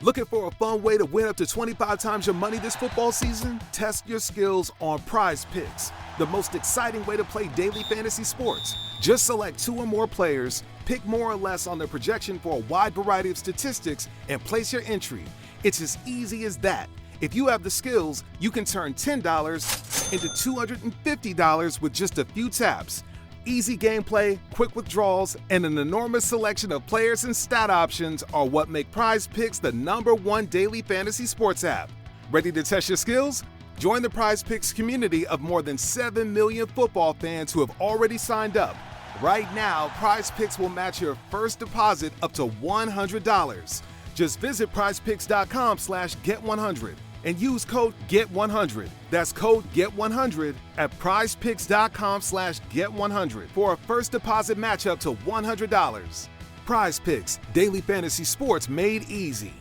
Looking for a fun way to win up to 25 times your money this football season? Test your skills on Prize Picks, the most exciting way to play daily fantasy sports. Just select 2 or more players, pick more or less on their projection for a wide variety of statistics, and place your entry. It's as easy as that. If you have the skills, you can turn $10 into $250 with just a few taps. Easy gameplay, quick withdrawals, and an enormous selection of players and stat options are what make Prize Picks the #1 daily fantasy sports app. Ready to test your skills? Join the Prize Picks community of more than 7 million football fans who have already signed up. Right now, Prize Picks will match your first deposit up to $100. Just visit prizepicks.com/get100 and use code GET100. That's code GET100 at prizepicks.com/get100 for a first deposit match up to $100. Prize Picks, daily fantasy sports made easy.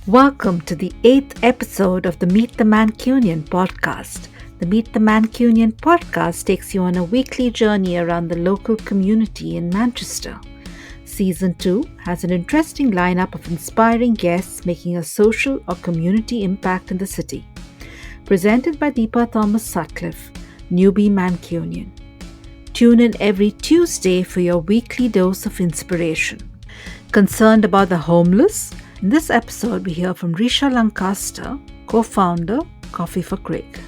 Welcome to the 8th episode of the Meet the Mancunian podcast. The Meet the Mancunian podcast takes you on a weekly journey around the local community in Manchester. Season 2 has an interesting lineup of inspiring guests making a social or community impact in the city. Presented by Deepa Thomas Sutcliffe, newbie Mancunian. Tune in every Tuesday for your weekly dose of inspiration. Concerned about the homeless? In this episode, we hear from Risha Lancaster, co-founder, Coffee for Craig.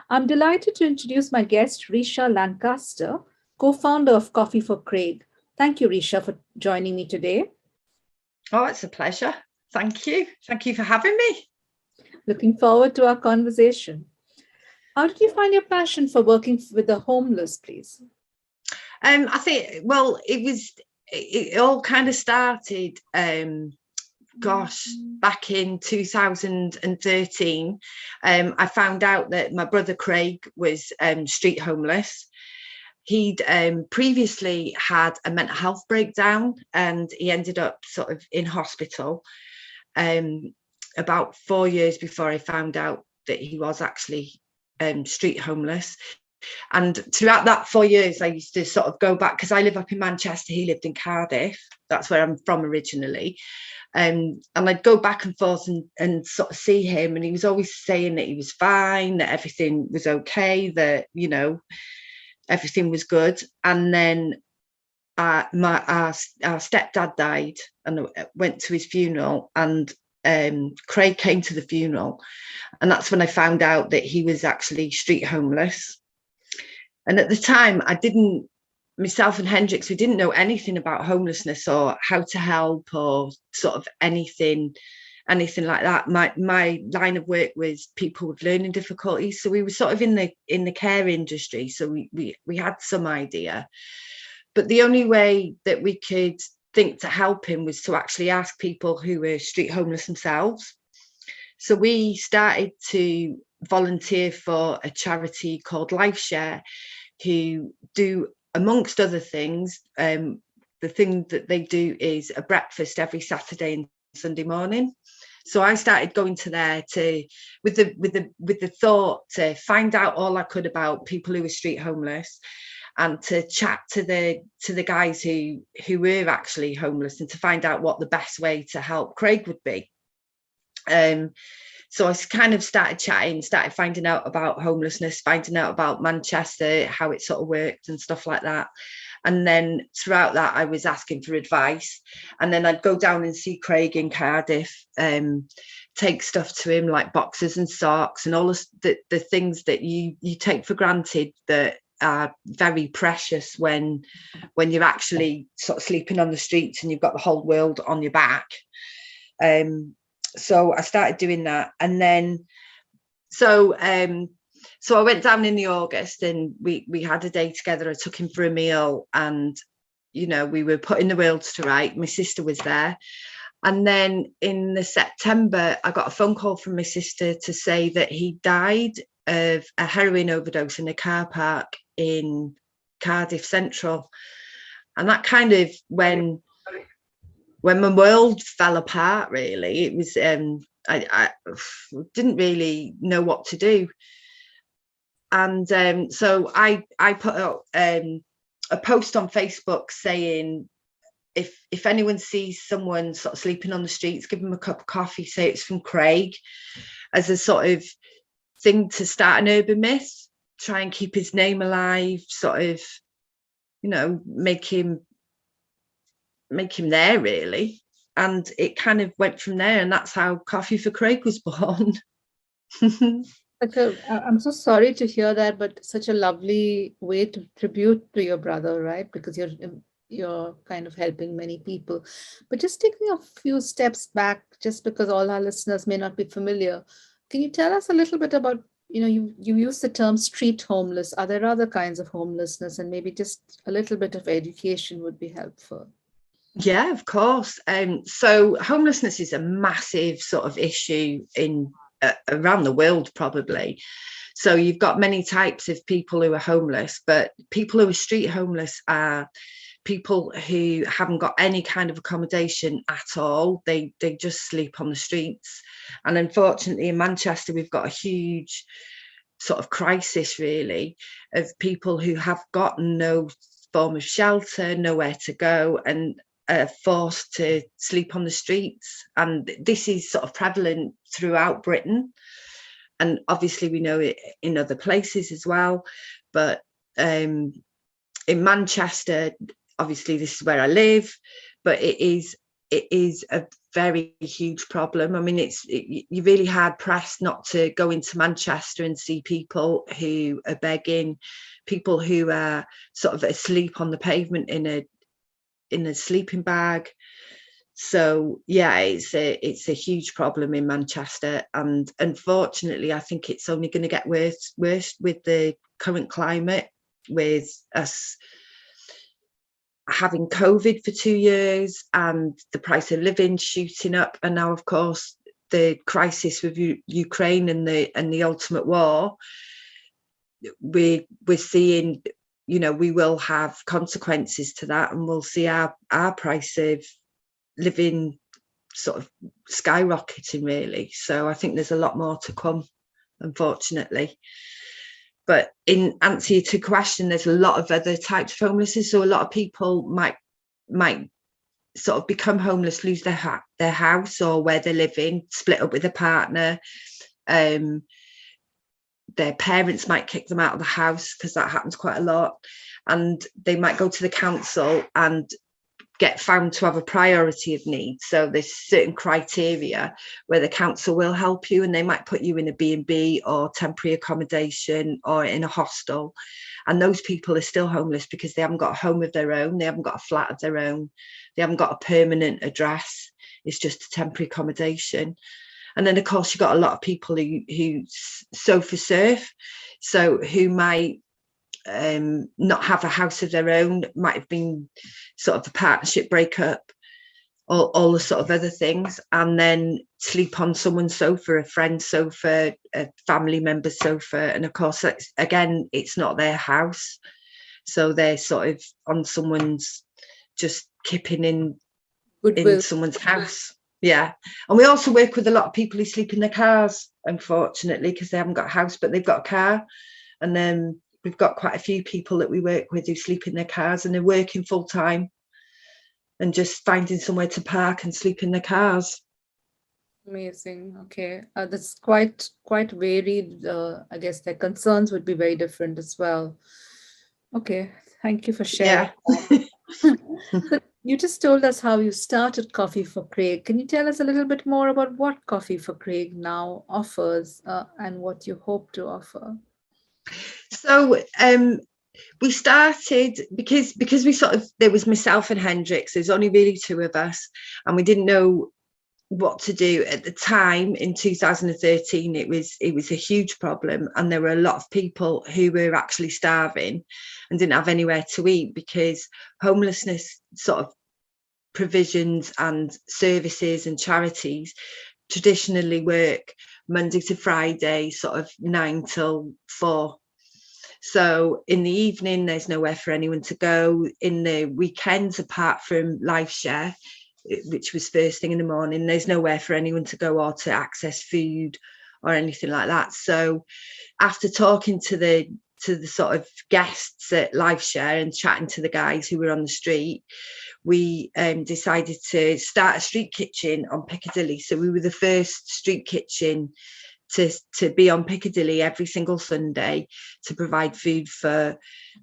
I'm delighted to introduce my guest, Risha Lancaster, co-founder of Coffee for Craig. Thank you, Risha, for joining me today. Oh, it's a pleasure. Thank you. Thank you for having me. Looking forward to our conversation. How did you find your passion for working with the homeless, please? I think, well, it all kind of started, back in 2013. I found out that my brother Craig was street homeless. He'd previously had a mental health breakdown and he ended up sort of in hospital about 4 years before I found out that he was actually street homeless. And throughout that 4 years, I used to sort of go back because I live up in Manchester. He lived in Cardiff. That's where I'm from originally. And I'd go back and forth and sort of see him. And he was always saying that he was fine, that everything was okay, that, you know, everything was good. And then our stepdad died and I went to his funeral, and Craig came to the funeral, and that's when I found out that he was actually street homeless. And at the time, myself and Hendrix, we didn't know anything about homelessness or how to help or sort of anything like that. My line of work was people with learning difficulties, so we were sort of in the care industry, so we had some idea, but the only way that we could think to help him was to actually ask people who were street homeless themselves. So we started to volunteer for a charity called LifeShare, who do, amongst other things, the thing that they do is a breakfast every Saturday and Sunday morning. So I started going to there with the thought to find out all I could about people who were street homeless, and to chat to the guys who were actually homeless, and to find out what the best way to help Craig would be. So I kind of started chatting, started finding out about homelessness, finding out about Manchester, how it sort of worked and stuff like that. And then throughout that, I was asking for advice. And then I'd go down and see Craig in Cardiff, take stuff to him like boxes and socks and all the things that you take for granted that are very precious when you're actually sort of sleeping on the streets and you've got the whole world on your back. So I started doing that. And then, so I went down in the August and we had a day together. I took him for a meal and, you know, we were putting the worlds to right. My sister was there. And then in the September, I got a phone call from my sister to say that he died of a heroin overdose in a car park in Cardiff Central. And that kind of, when my world fell apart, really, it was, I didn't really know what to do. And so I put out a post on Facebook saying, if anyone sees someone sort of sleeping on the streets, give them a cup of coffee, say it's from Craig, as a sort of thing to start an urban myth, try and keep his name alive, sort of, make him there, really. And it kind of went from there, and that's how Coffee for Craig was born. I'm so sorry to hear that, but such a lovely way to tribute to your brother, right? Because you're kind of helping many people. But just taking a few steps back, just because all our listeners may not be familiar, can you tell us a little bit about, you use the term street homeless. Are there other kinds of homelessness? And maybe just a little bit of education would be helpful. Yeah, of course. So homelessness is a massive sort of issue in around the world, probably. So you've got many types of people who are homeless, but people who are street homeless are people who haven't got any kind of accommodation at all. They just sleep on the streets. And unfortunately, in Manchester, we've got a huge sort of crisis, really, of people who have got no form of shelter, nowhere to go, and are forced to sleep on the streets. And this is sort of prevalent throughout Britain. And obviously we know it in other places as well. But in Manchester, obviously this is where I live, but it is a very huge problem. I mean, you're really hard pressed not to go into Manchester and see people who are begging, people who are sort of asleep on the pavement in a sleeping bag. So yeah, it's a huge problem in Manchester, and unfortunately, I think it's only going to get worse with the current climate, with us having COVID for 2 years and the price of living shooting up, and now, of course, the crisis with Ukraine and the ultimate war. We're seeing, we will have consequences to that, and we'll see our price of living sort of skyrocketing, really. So I think there's a lot more to come, unfortunately. But in answer to your question, there's a lot of other types of homelessness. So a lot of people might sort of become homeless, lose their house or where they're living, split up with a partner. Their parents might kick them out of the house, because that happens quite a lot. And they might go to the council and get found to have a priority of need. So there's certain criteria where the council will help you, and they might put you in a B&B or temporary accommodation or in a hostel. And those people are still homeless because they haven't got a home of their own. They haven't got a flat of their own. They haven't got a permanent address. It's just a temporary accommodation. And then, of course, you've got a lot of people who sofa surf, so who might not have a house of their own, might have been sort of a partnership breakup, all the sort of other things, and then sleep on someone's sofa, a friend's sofa, a family member's sofa. And of course, it's not their house, so they're sort of on someone's, just kipping in someone's house. Yeah. And we also work with a lot of people who sleep in their cars, unfortunately, because they haven't got a house but they've got a car. And then we've got quite a few people that we work with who sleep in their cars, and they're working full time and just finding somewhere to park and sleep in their cars. Amazing. Okay. That's quite varied. I guess their concerns would be very different as well. Okay. Thank you for sharing. Yeah. So you just told us how you started Coffee for Craig. Can you tell us a little bit more about what Coffee for Craig now offers, and what you hope to offer? So we started because we there was myself and Hendrix. There's only really two of us, and we didn't know what to do at the time. In 2013, it was a huge problem, and there were a lot of people who were actually starving and didn't have anywhere to eat, because homelessness sort of provisions and services and charities traditionally work Monday to Friday, sort of 9 till 4. So in the evening, there's nowhere for anyone to go. In the weekends, apart from Life Share, which was first thing in the morning, there's nowhere for anyone to go or to access food or anything like that. So after talking to the to the sort of guests at Life Share and chatting to the guys who were on the street, we decided to start a street kitchen on Piccadilly. So we were the first street kitchen to be on Piccadilly every single Sunday to provide food for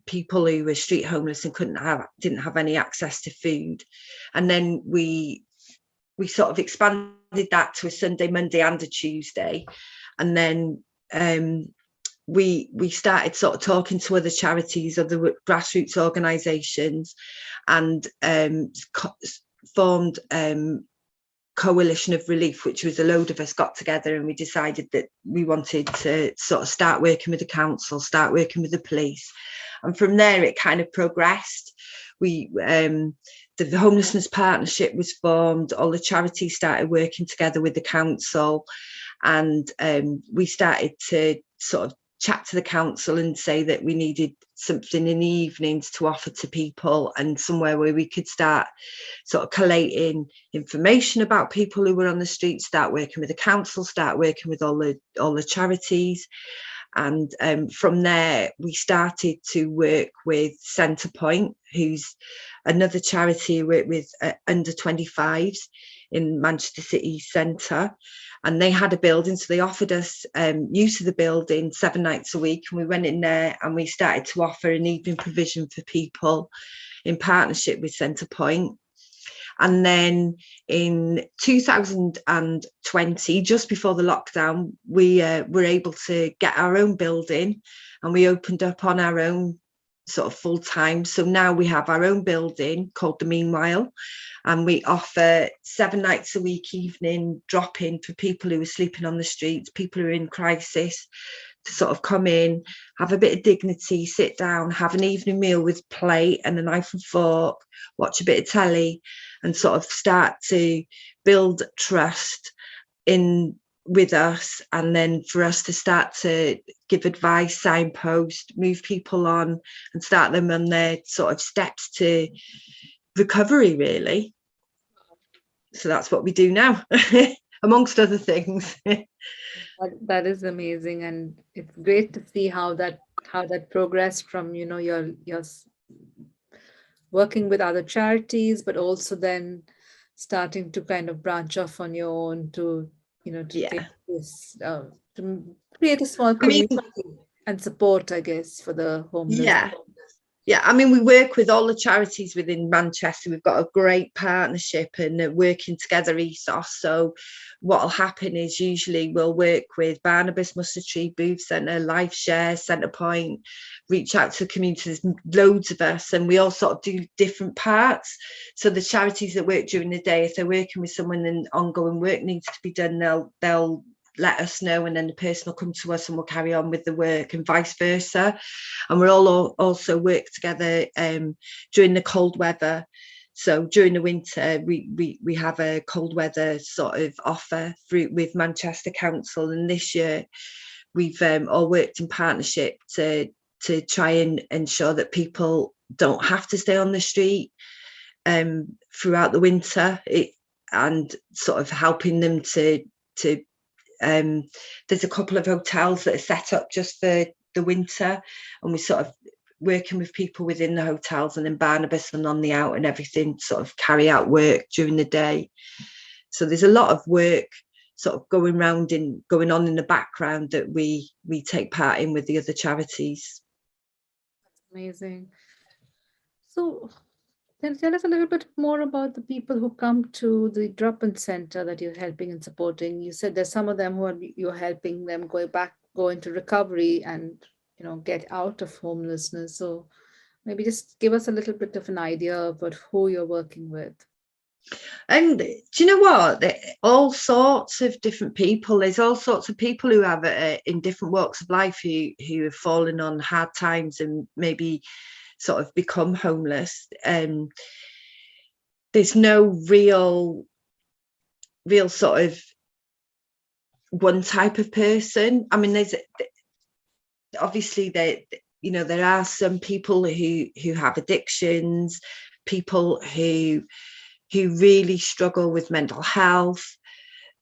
people who were street homeless and didn't have any access to food. And then we sort of expanded that to a Sunday, Monday and a Tuesday. And then we started sort of talking to other charities, other grassroots organisations, and formed Coalition of Relief, which was a load of us got together, and we decided that we wanted to sort of start working with the council, start working with the police. And from there it kind of progressed. The Homelessness Partnership was formed, all the charities started working together with the council, and we started to sort of chat to the council and say that we needed something in the evenings to offer to people, and somewhere where we could start sort of collating information about people who were on the street, start working with the council, start working with all the charities. And from there we started to work with Centrepoint, who's another charity who work with under 25s in Manchester City Centre. And they had a building, so they offered us use of the building 7 nights a week, and we went in there and we started to offer an evening provision for people in partnership with Centrepoint. And then in 2020, just before the lockdown, we were able to get our own building, and we opened up on our own sort of full time. So now we have our own building called The Meanwhile, and we offer 7 nights a week evening drop-in for people who are sleeping on the streets, people who are in crisis, to sort of come in, have a bit of dignity, sit down, have an evening meal with plate and a knife and fork, watch a bit of telly, and sort of start to build trust in with us, and then for us to start to give advice, signpost, move people on, and start them on their sort of steps to recovery, really. So that's what we do now, amongst other things. That is amazing, and it's great to see how that progressed from your working with other charities, but also then starting to kind of branch off on your own to take this to create a small community and support, I guess, for the homeless. Yeah, I mean, we work with all the charities within Manchester. We've got a great partnership and a working together ethos. So what will happen is usually we'll work with Barnabas, Mustard Tree, Booth Centre, Life Share, Centrepoint, reach out to the community. There's loads of us, and we all sort of do different parts. So the charities that work during the day, if they're working with someone and ongoing work needs to be done, they'll let us know, and then the person will come to us and we'll carry on with the work, and vice versa. And we're all also work together during the cold weather. So during the winter, we have a cold weather sort of offer with Manchester Council, and this year we've all worked in partnership to try and ensure that people don't have to stay on the street throughout the winter, and sort of helping them to there's a couple of hotels that are set up just for the winter, and we sort of working with people within the hotels, and then Barnabas and on the out and everything sort of carry out work during the day. So there's a lot of work sort of going on in the background that we take part in with the other charities. That's amazing. So tell us a little bit more about the people who come to the drop-in center that you're helping and supporting. You said there's some of them you're helping them go into recovery and get out of homelessness. So maybe just give us a little bit of an idea about who you're working with. And do you know what? All sorts of different people. There's all sorts of people who have in different walks of life who have fallen on hard times and maybe sort of become homeless. There's no real sort of one type of person. I mean, there's obviously there are some people who have addictions, people who really struggle with mental health,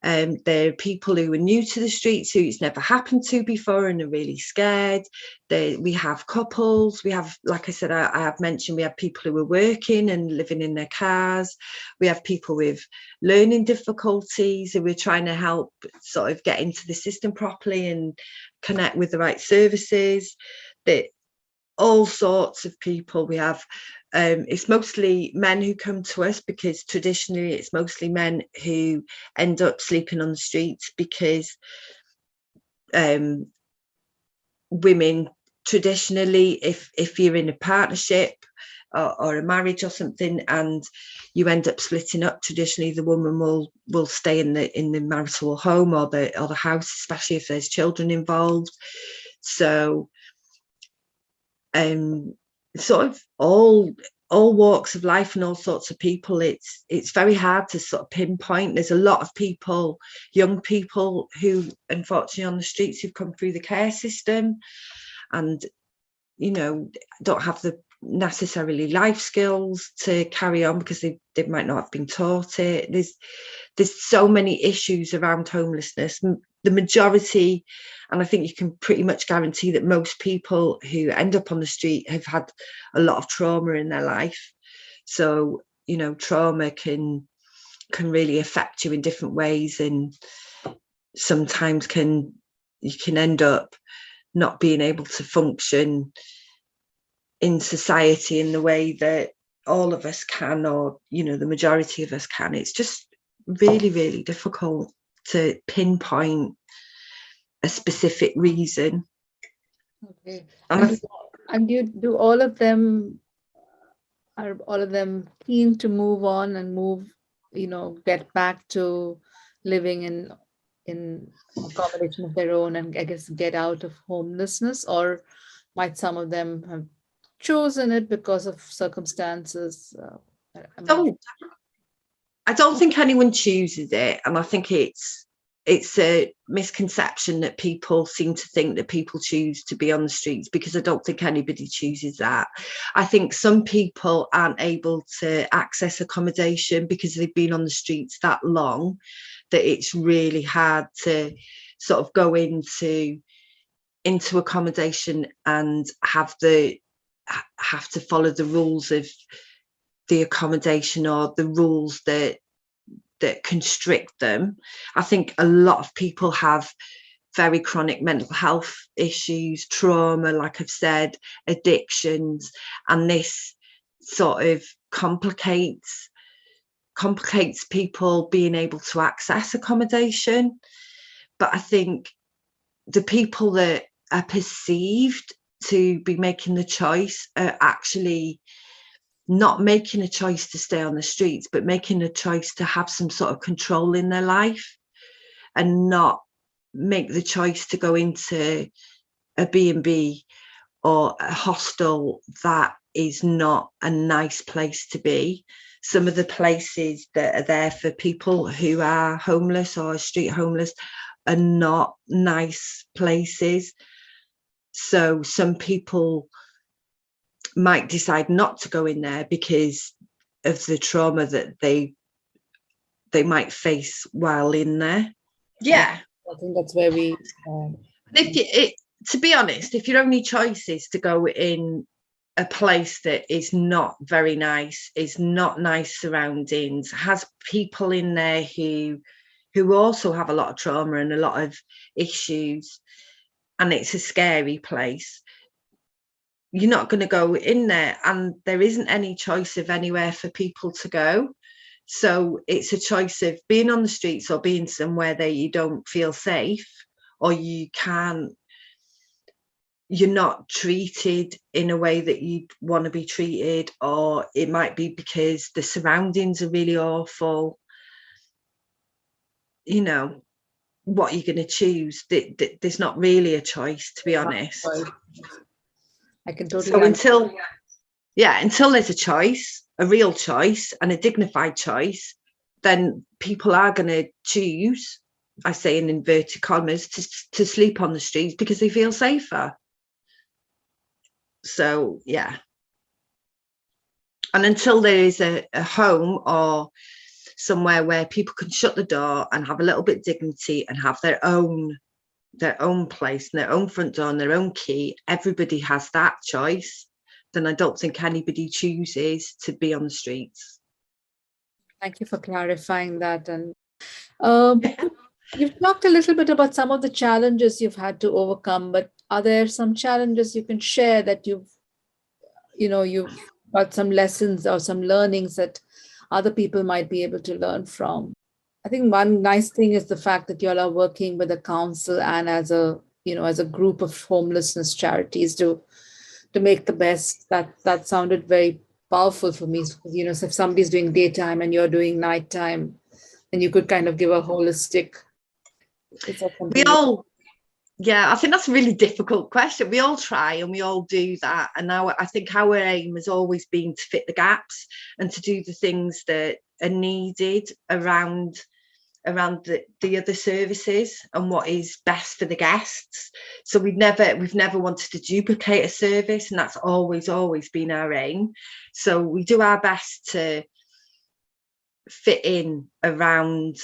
There are people who are new to the streets who it's never happened to before and are really scared. We have couples. We have, like I said, I have mentioned, we have people who are working and living in their cars. We have people with learning difficulties who we're trying to help sort of get into the system properly and connect with the right services. That all sorts of people we have. It's mostly men who come to us, because traditionally it's mostly men who end up sleeping on the streets, because women traditionally, if you're in a partnership or a marriage or something and you end up splitting up, traditionally the woman will stay in the marital home or the house, especially if there's children involved. So sort of all walks of life and all sorts of people. It's very hard to sort of pinpoint. There's a lot of people, young people, who unfortunately on the streets who've come through the care system and, you know, don't have the necessarily life skills to carry on because they might not have been taught it. There's so many issues around homelessness. The majority, and I think you can pretty much guarantee that most people who end up on the street have had a lot of trauma in their life. So, you know, trauma can really affect you in different ways, and sometimes you can end up not being able to function in society in the way that all of us can, or, you know, the majority of us can. It's just really, really difficult to pinpoint a specific reason. Okay. And do all of them, are all of them keen to move on and move, you know, get back to living in accommodation of their own, and I guess get out of homelessness? Or might some of them have chosen it because of circumstances? I don't think anyone chooses it, and I think it's a misconception that people seem to think that people choose to be on the streets, because I don't think anybody chooses that. I think some people aren't able to access accommodation because they've been on the streets that long that it's really hard to sort of go into accommodation and have to follow the rules of the accommodation or the rules that constrict them. I think a lot of people have very chronic mental health issues, trauma, like I've said, addictions, and this sort of complicates people being able to access accommodation. But I think the people that are perceived to be making the choice are actually not making a choice to stay on the streets, but making a choice to have some sort of control in their life and not make the choice to go into a B&B or a hostel that is not a nice place to be. Some of the places that are there for people who are homeless or street homeless are not nice places. So some people might decide not to go in there because of the trauma that they might face while in there. Yeah, I think that's where we. To be honest, if your only choice is to go in a place that is not very nice, is not nice surroundings, has people in there who also have a lot of trauma and a lot of issues, and it's a scary place, you're not going to go in there, and there isn't any choice of anywhere for people to go. So it's a choice of being on the streets or being somewhere that you don't feel safe, or you're not treated in a way that you'd want to be treated, or it might be because the surroundings are really awful. You know, what you're going to choose, there's not really a choice, to be honest. I can totally. So until there's a choice, a real choice and a dignified choice, then people are going to choose, I say in inverted commas, to sleep on the streets because they feel safer. So, yeah. And until there is a home or somewhere where people can shut the door and have a little bit of dignity and have their own place and their own front door and their own key, everybody has that choice, then I don't think anybody chooses to be on the streets. Thank you for clarifying that. And um, you've talked a little bit about some of the challenges you've had to overcome, but are there some challenges you can share that you've got some lessons or some learnings that other people might be able to learn from? I think one nice thing is the fact that you all are working with the council and as a group of homelessness charities to make the best. That sounded very powerful for me. So if somebody's doing daytime and you're doing nighttime, then you could kind of give a holistic. I think that's a really difficult question. We all try and we all do that. And now I think our aim has always been to fit the gaps and to do the things that are needed around the other services and what is best for the guests. So we've never wanted to duplicate a service, and that's always been our aim. So we do our best to fit in around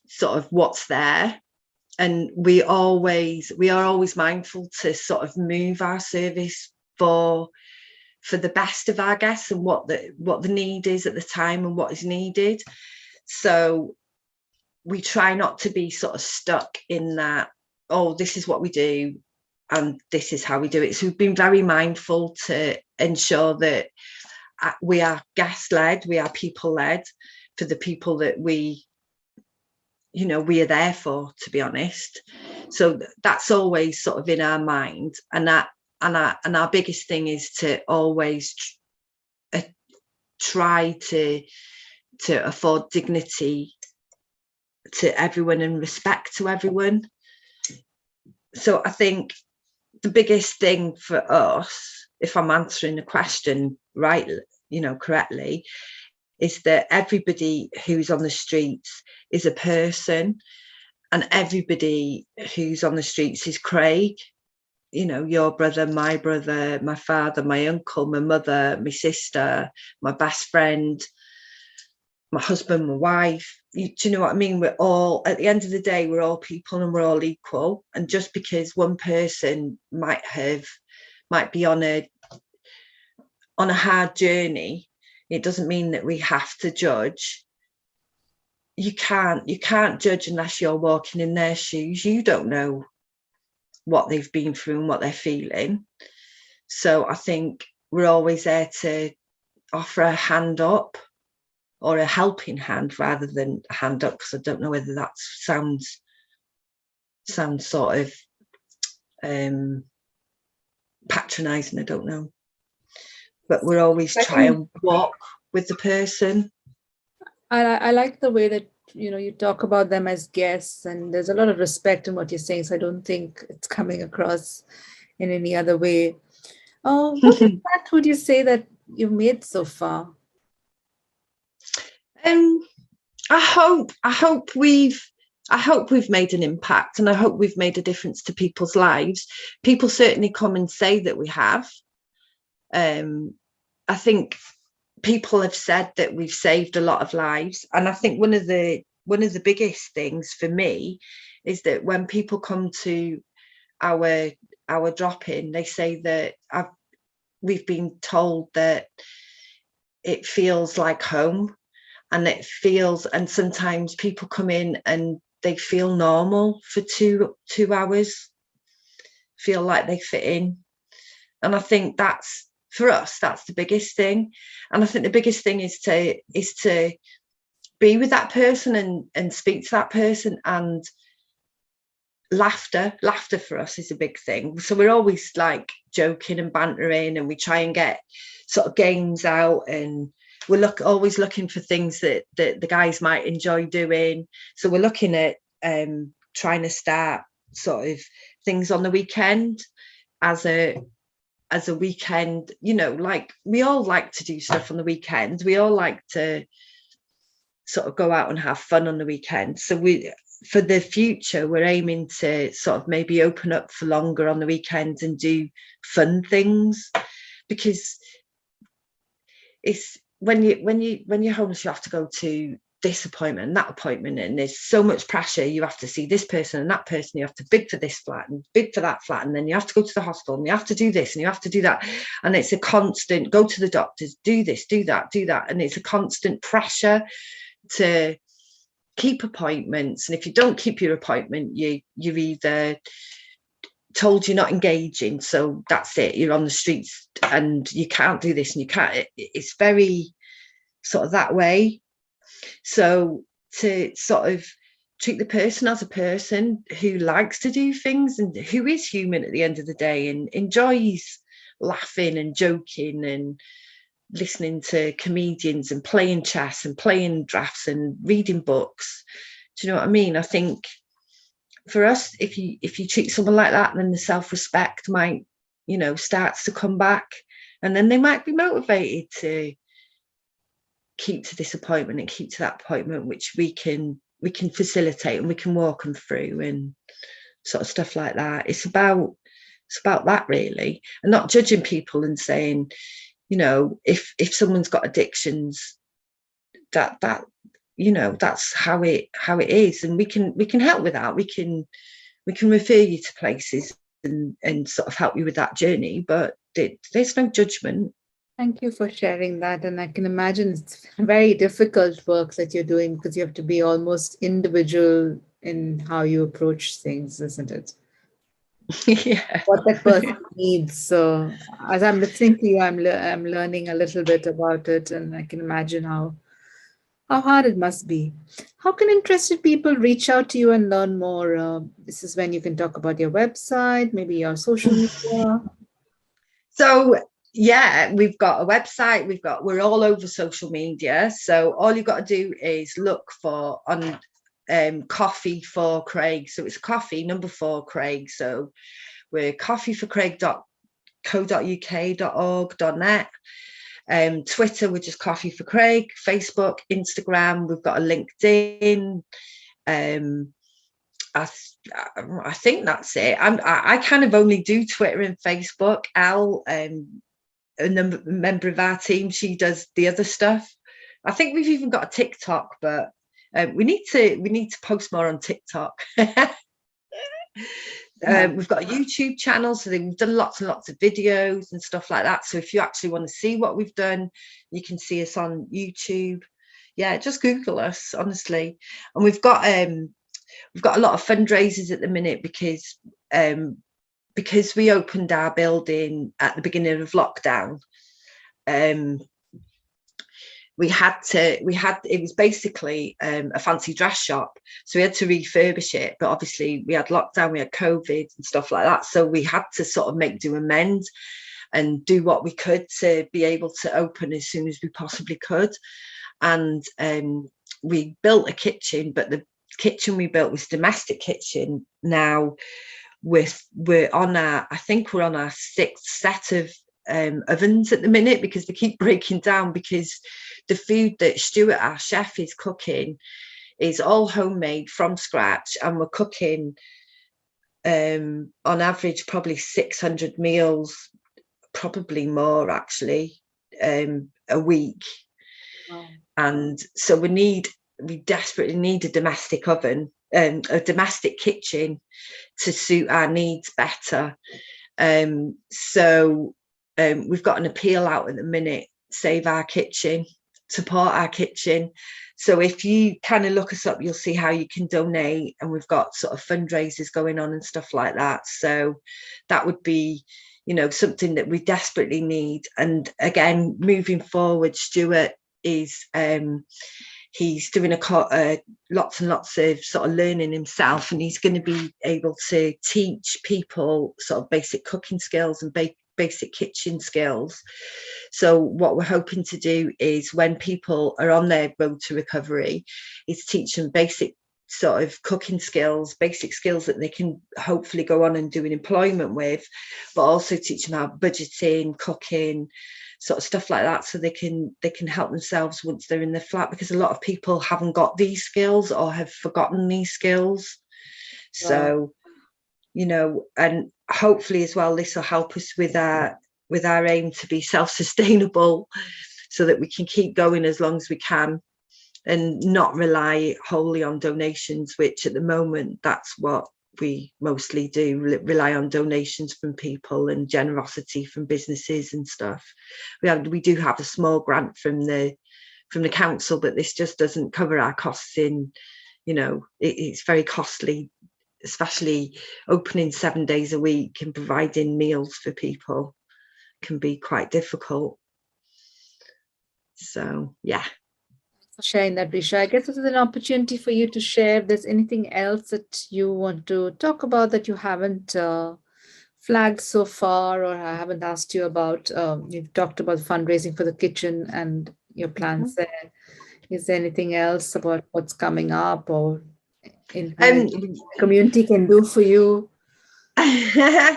sort of what's there. And we are always mindful to sort of move our service for the best of our guests and what the need is at the time and what is needed. So we try not to be sort of stuck in that, oh, this is what we do and this is how we do it. So we've been very mindful to ensure that we are guest-led, we are people-led for the people that we are there for, to be honest. So that's always sort of in our mind, and our biggest thing is to always try to afford dignity to everyone and respect to everyone. So I think the biggest thing for us, if I'm answering the question correctly, is that everybody who's on the streets is a person, and everybody who's on the streets is Craig. Your brother, my father, my uncle, my mother, my sister, my best friend, my husband, my wife. Do you know what I mean? We're all, at the end of the day, we're all people and we're all equal. And just because one person might be on a hard journey, it doesn't mean that we have to judge. You can't judge unless you're walking in their shoes. You don't know what they've been through and what they're feeling. So I think we're always there to offer a hand up or a helping hand rather than a hand up, because I don't know whether that sounds sort of patronising. I don't know. But we're always trying to walk with the person. I like the way that you talk about them as guests, and there's a lot of respect in what you're saying. So I don't think it's coming across in any other way. What impact would you say that you've made so far? I hope we've made an impact, and I hope we've made a difference to people's lives. People certainly come and say that we have. I think people have said that we've saved a lot of lives, and I think one of the biggest things for me is that when people come to our drop-in, they say that we've been told that it feels like home, and sometimes people come in and they feel normal for 2 hours, feel like they fit in. And I think that's, for us, that's the biggest thing. And I think the biggest thing is to be with that person and speak to that person. And laughter for us is a big thing. So we're always like joking and bantering, and we try and get sort of games out, and we're always looking for things that the guys might enjoy doing. So we're looking at trying to start sort of things on the weekend as a weekend, like we all like to do stuff on the weekend. We all like to sort of go out and have fun on the weekend. So for the future, we're aiming to sort of maybe open up for longer on the weekends and do fun things, because when you're homeless, you have to go to this appointment and that appointment, and there's so much pressure. You have to see this person and that person, you have to bid for this flat and bid for that flat, and then you have to go to the hospital and you have to do this and you have to do that, and it's a constant go to the doctors, do this, do that, and it's a constant pressure to keep appointments. And if you don't keep your appointment, you're either told you're not engaging, so that's it, you're on the streets and you can't do this and you can't. It's very sort of that way. So to sort of treat the person as a person who likes to do things and who is human at the end of the day and enjoys laughing and joking and listening to comedians and playing chess and playing drafts and reading books. Do you know what I mean? I think for us, if you treat someone like that, then the self-respect might, starts to come back, and then they might be motivated to keep to this appointment and keep to that appointment, which we can facilitate and we can walk them through and sort of stuff like that. It's about that really, and not judging people and saying, if someone's got addictions, that that's how it is, and we can help with that. We can refer you to places and sort of help you with that journey, but there's no judgment. Thank you for sharing that. And I can imagine it's very difficult work that you're doing because you have to be almost individual in how you approach things, isn't it? Yeah. What that person needs. So as I'm listening to you, I'm learning a little bit about it, and I can imagine how hard it must be. How can interested people reach out to you and learn more? This is when you can talk about your website, maybe your social media. So yeah, we've got a website. We're all over social media. So all you've got to do is look for on Coffee for Craig. So it's coffee number 4 Craig. So we're coffeeforcraig.co.uk.org.net. Twitter, we're just Coffee for Craig. Facebook, Instagram, we've got a LinkedIn. I think that's it. I kind of only do Twitter and Facebook. Al, a member of our team, she does the other stuff. I think we've even got a TikTok, but we need to post more on TikTok. We've got a YouTube channel, so we've done lots and lots of videos and stuff like that. So if you actually want to see what we've done, you can see us on YouTube. Yeah, just Google us, honestly. And we've got a lot of fundraisers at the minute because we opened our building at the beginning of lockdown. It was basically a fancy dress shop, so we had to refurbish it, but obviously we had lockdown, we had COVID and stuff like that, so we had to sort of make do amend and do what we could to be able to open as soon as we possibly could. And we built a kitchen, but the kitchen we built was domestic kitchen. Now we're on our 6th set of ovens at the minute, because they keep breaking down, because the food that Stuart, our chef, is cooking is all homemade from scratch, and we're cooking on average probably 600 meals, probably more actually, a week. Wow. And so we desperately need a domestic oven, a domestic kitchen to suit our needs better. So we've got an appeal out at the minute, Save Our Kitchen, support our kitchen. So if you kind of look us up, you'll see how you can donate, and we've got sort of fundraisers going on and stuff like that. So that would be, something that we desperately need. And again, moving forward, Stuart is he's doing lots and lots of sort of learning himself, and he's going to be able to teach people sort of basic cooking skills and basic kitchen skills. So what we're hoping to do is, when people are on their road to recovery, is teach them basic sort of cooking skills, basic skills that they can hopefully go on and do an employment with, but also teach them how budgeting, cooking, sort of stuff like that, so they can help themselves once they're in the flat, because a lot of people haven't got these skills or have forgotten these skills. So and hopefully as well, this will help us with our aim to be self-sustainable. so that we can keep going as long as we can and not rely wholly on donations, which at the moment, that's what we mostly do, rely on donations from people and generosity from businesses and stuff. We do have a small grant from the council, but this just doesn't cover our costs in, it's very costly, especially opening 7 days a week and providing meals for people can be quite difficult. So, yeah. For sharing that, Risha. I guess this is an opportunity for you to share if there's anything else that you want to talk about that you haven't flagged so far, or I haven't asked you about. You've talked about fundraising for the kitchen and your plans there. Is there anything else about what's coming up, or anything the community can do for you?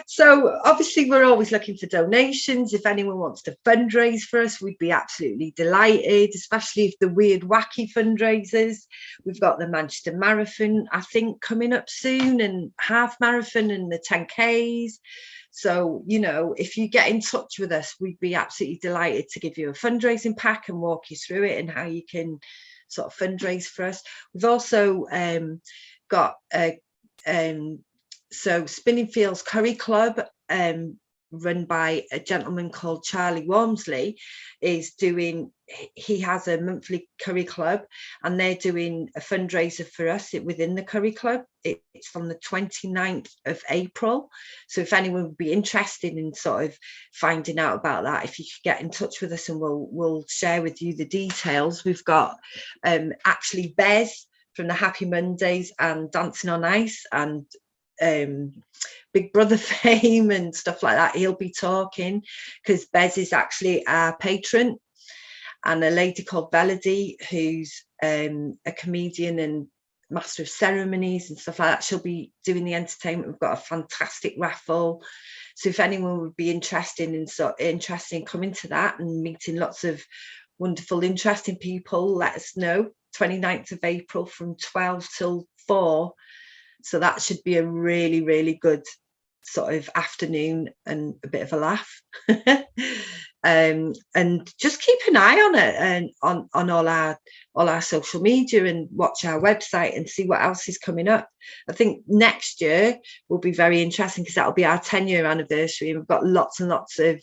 So obviously we're always looking for donations. If anyone wants to fundraise for us, we'd be absolutely delighted, especially if the weird wacky fundraisers. We've got the Manchester Marathon, I think, coming up soon, and half marathon and the 10Ks. So, if you get in touch with us, we'd be absolutely delighted to give you a fundraising pack and walk you through it and how you can sort of fundraise for us. We've also got a so Spinning Fields Curry Club, run by a gentleman called Charlie Walmsley, he has a monthly curry club, and they're doing a fundraiser for us within the curry club. It's from the 29th of April. So if anyone would be interested in sort of finding out about that, if you could get in touch with us and we'll share with you the details. We've got actually Bez from the Happy Mondays and Dancing on Ice and Big Brother fame and stuff like that. He'll be talking, because Bez is actually our patron, and a lady called Melody, who's a comedian and master of ceremonies and stuff like that, she'll be doing the entertainment. We've got a fantastic raffle, so if anyone would be interested in coming to that and meeting lots of wonderful, interesting people, let us know. 29th of April from 12 till 4. So that should be a really, really good sort of afternoon and a bit of a laugh. And just keep an eye on it and on all our social media, and watch our website and see what else is coming up. I think next year will be very interesting, because that'll be our 10-year anniversary, and we've got lots and lots of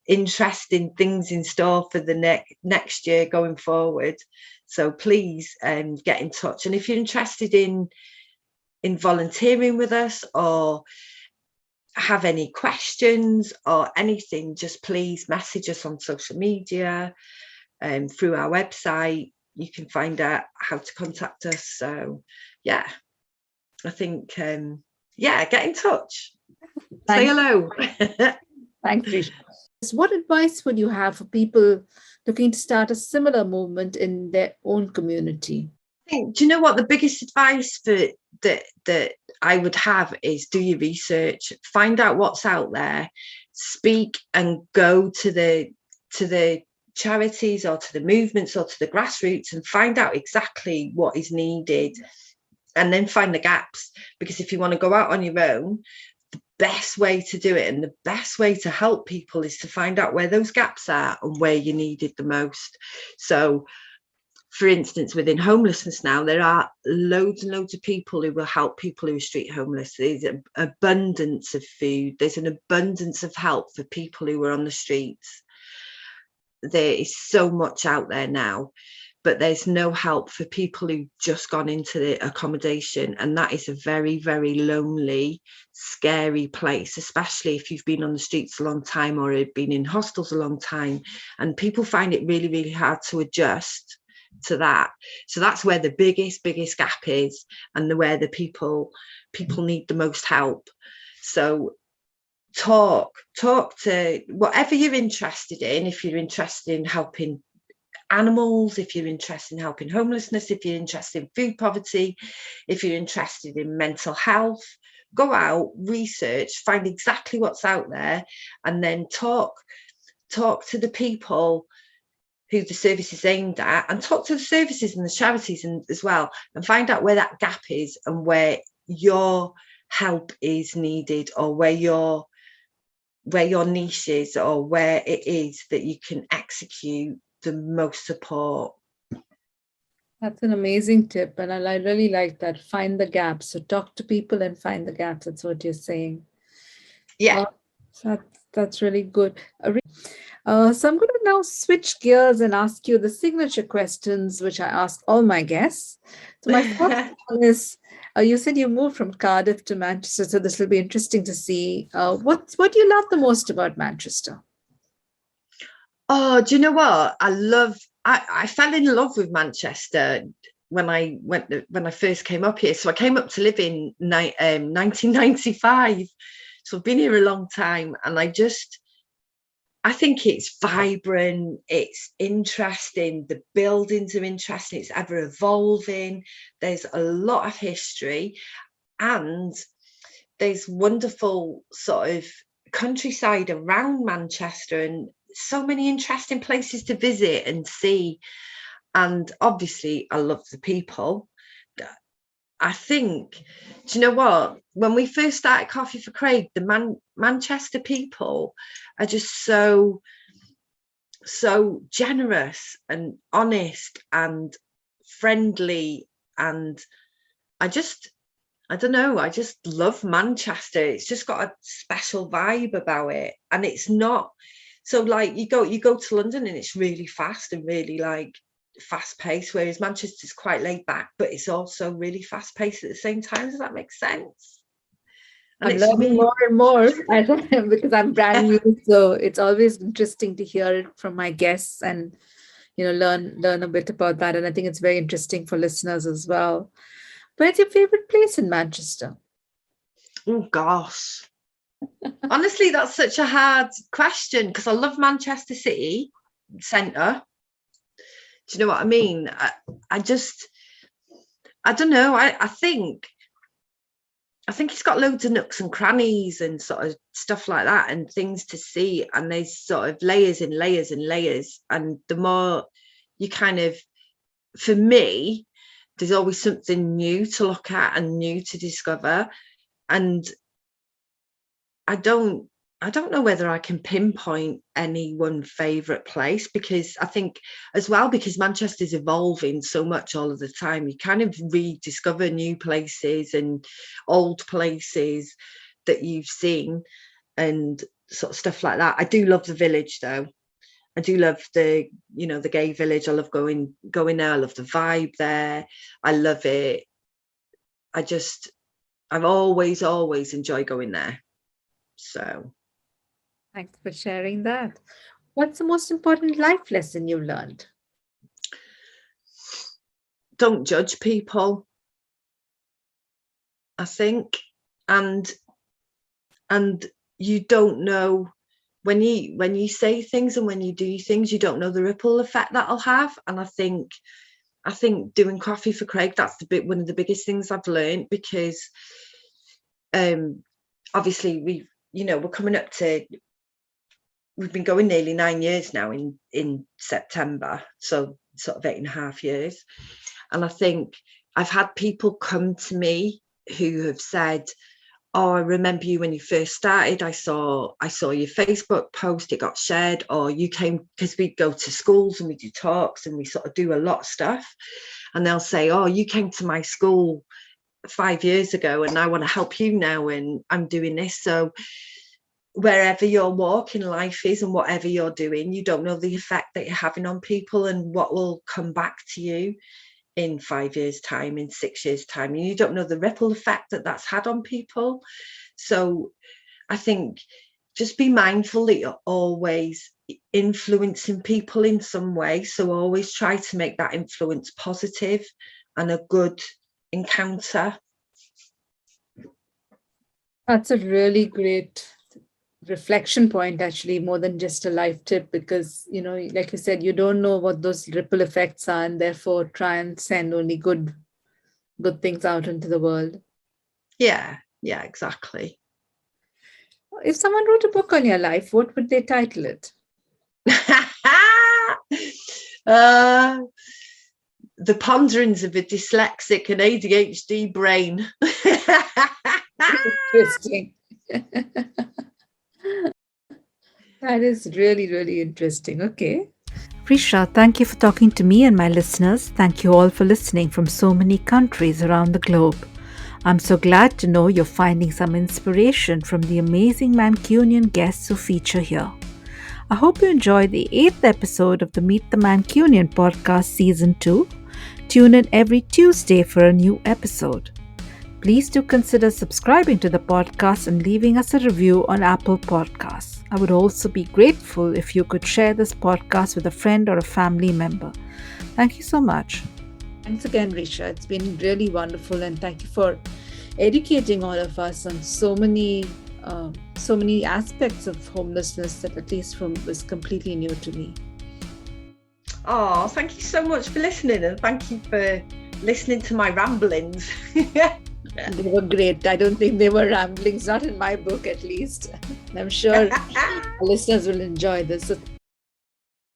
interesting things in store for the next year going forward. So please get in touch, and if you're interested in volunteering with us or have any questions or anything, just please message us on social media and through our website. You can find out how to contact us. So yeah, I think get in touch. Say hello. Thanks, Risha. What advice would you have for people looking to start a similar movement in their own community? Do you know what the biggest advice that I would have is, do your research, find out what's out there, speak and go to the charities or to the movements or to the grassroots and find out exactly what is needed, and then find the gaps. Because if you want to go out on your own, the best way to do it and the best way to help people is to find out where those gaps are and where you need it the most. So for instance, within homelessness now, there are loads and loads of people who will help people who are street homeless. There's an abundance of food. There's an abundance of help for people who are on the streets. There is so much out there now, but there's no help for people who've just gone into the accommodation. And that is a very, very lonely, scary place, especially if you've been on the streets a long time or have been in hostels a long time. And people find it really, really hard to adjust to that. So that's where the biggest gap is, and where the people need the most help. So talk to whatever you're interested in. If you're interested in helping animals, if you're interested in helping homelessness, if you're interested in food poverty, if you're interested in mental health, go out, research, find exactly what's out there, and then talk to the people who the service is aimed at, and talk to the services and the charities as well, and find out where that gap is and where your help is needed, or where your niche is, or where it is that you can execute the most support. That's an amazing tip. And I really like that. Find the gaps. So talk to people and find the gaps. That's what you're saying. Yeah. So that's really good. So I'm going to now switch gears and ask you the signature questions, which I ask all my guests. So my first one is, you said you moved from Cardiff to Manchester, so this will be interesting to see. What do you love the most about Manchester? Oh, do you know what? I fell in love with Manchester when I first came up here. So I came up to live in 1995. So I've been here a long time, and I think it's vibrant, it's interesting, the buildings are interesting, it's ever evolving, there's a lot of history, and there's wonderful sort of countryside around Manchester, and so many interesting places to visit and see. And obviously I love the people. I think, do you know what? When we first started Coffee for Craig, the Manchester people are just so generous and honest and friendly. And I don't know, I just love Manchester. It's just got a special vibe about it. And it's not, so like you go to London and it's really fast and really like fast paced, whereas Manchester's quite laid back, but it's also really fast paced at the same time. Does that make sense? And I'm learning more and more because I'm brand new, so it's always interesting to hear it from my guests and learn a bit about that. And I think it's very interesting for listeners as well. Where's your favorite place in Manchester? Oh gosh, honestly, that's such a hard question because I love Manchester City Centre. Do you know what I mean? I don't know. I think it's got loads of nooks and crannies and sort of stuff like that and things to see. And there's sort of layers and layers and layers. And the more you kind of, for me, there's always something new to look at and new to discover. And I don't know whether I can pinpoint any one favourite place, because I think as well, because Manchester's evolving so much all of the time, you kind of rediscover new places and old places that you've seen and sort of stuff like that. I do love the village though. I do love the gay village. I love going there. I love the vibe there. I love it. I've always enjoyed going there. So thanks for sharing that. What's the most important life lesson you've learned? Don't judge people, I think. And you don't know when you say things and when you do things, you don't know the ripple effect that'll have. And I think doing Coffee for Craig, that's one of the biggest things I've learned, because obviously we're coming up to, we've been going nearly 9 years now in September, so sort of 8.5 years. And I think I've had people come to me who have said, oh, I remember you when you first started. I saw your Facebook post, it got shared, or you came, because we go to schools and we do talks and we sort of do a lot of stuff. And they'll say, oh, you came to my school 5 years ago and I want to help you now and I'm doing this. So wherever your walk in life is and whatever you're doing, you don't know the effect that you're having on people and what will come back to you in 5 years' time, in 6 years' time. And you don't know the ripple effect that that's had on people. So I think just be mindful that you're always influencing people in some way. So always try to make that influence positive and a good encounter. That's a really great reflection point, actually, more than just a life tip, because like you said, you don't know what those ripple effects are, and therefore try and send only good things out into the world. Yeah, exactly. If someone wrote a book on your life, what would they title it? The Ponderings of a Dyslexic and ADHD Brain. Interesting. That is really, really interesting. Okay. Risha, thank you for talking to me and my listeners. Thank you all for listening from so many countries around the globe. I'm so glad to know you're finding some inspiration from the amazing Mancunian guests who feature here. I hope you enjoy the 8th episode of the Meet the Mancunian podcast season 2. Tune in every Tuesday for a new episode. Please do consider subscribing to the podcast and leaving us a review on Apple Podcasts. I would also be grateful if you could share this podcast with a friend or a family member. Thank you so much. Thanks again, Risha. It's been really wonderful, and thank you for educating all of us on so many aspects of homelessness that at least was completely new to me. Oh, thank you so much for listening, and thank you for listening to my ramblings. They were great. I don't think they were ramblings, not in my book at least. I'm sure listeners will enjoy this. So